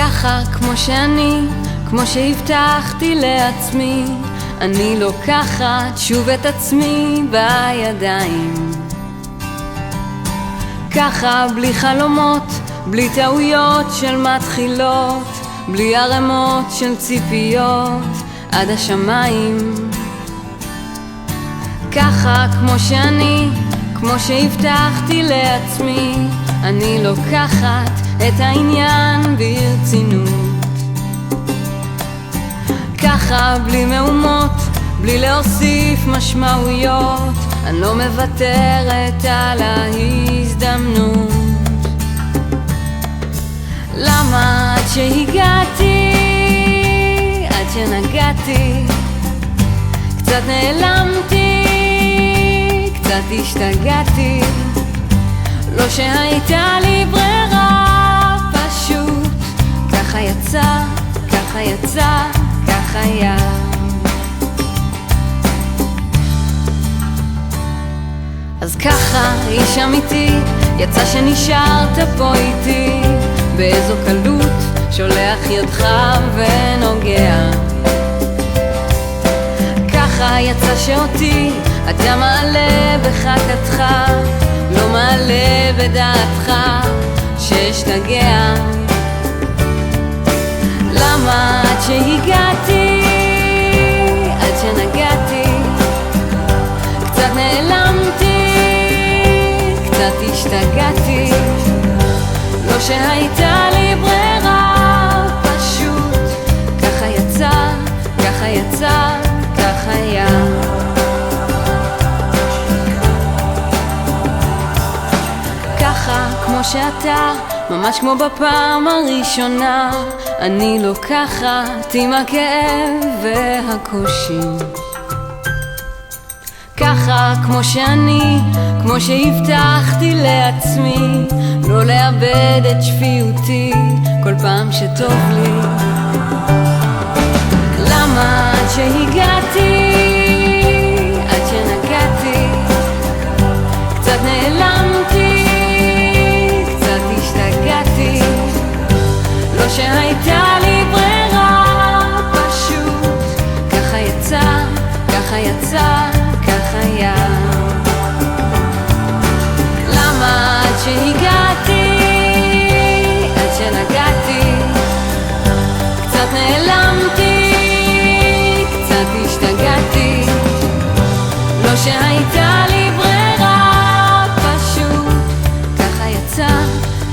ככה כמו שאני, כמו שהבטחתי לעצמי, אני לוקחת שוב את עצמי בידיים. ככה בלי חלומות, בלי טעויות של מתחילות, בלי ערמות של ציפיות עד השמיים. ככה כמו שאני, כמו שהבטחתי לעצמי, אני לוקחת את העניין ברצינות. ככה בלי מהומות, בלי להוסיף משמעויות, אני לא מוותרת על ההזדמנות. למה עד שהגעתי, עד שנגעתי, קצת נעלמתי, קצת השתגעתי, לא שהייתה לי ברירה, פשוט ככה יצא, ככה יצא, ככה היה. אז ככה איש אמיתי, יצא שנשארת פה איתי, באיזו קלות שולח ידך ונוגע. ככה יצא שאותי אתה מעלה בחכתך, לא מעלה בדעתך שאשתגע. למה עד שהגעתי, עד שנגעתי, קצת נעלמתי, קצת השתגעתי, לא שהייתה לי ברירה, פשוט ככה יצא, ככה יצא, ככה היה. ככה כמו שאתה, ממש כמו בפעם הראשונה, אני לוקחת עם הכאב והקושי. ככה כמו שאני, כמו שהבטחתי לעצמי, לא לאבד את שפיותי כל פעם שטוב לי. למה עד שהגעתי, עד שנגעתי, קצת נעלמתי, קצת השתגעתי, לא שהייתה לי ברירה, פשוט ככה יצא, ככה יצא, ככה היה. למה עד שהגעתי, עד שנגעתי, קצת נעלמתי, קצת השתגעתי, לא שהייתה לי ברירה, פשוט ככה יצא,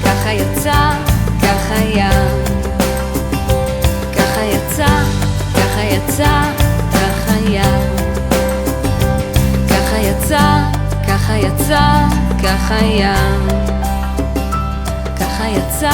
ככה יצא, ככה היה. ככה יצא, ככה יצא, ככה היה. ככה יצא, ככה יצא, ככה היה. ככה יצא,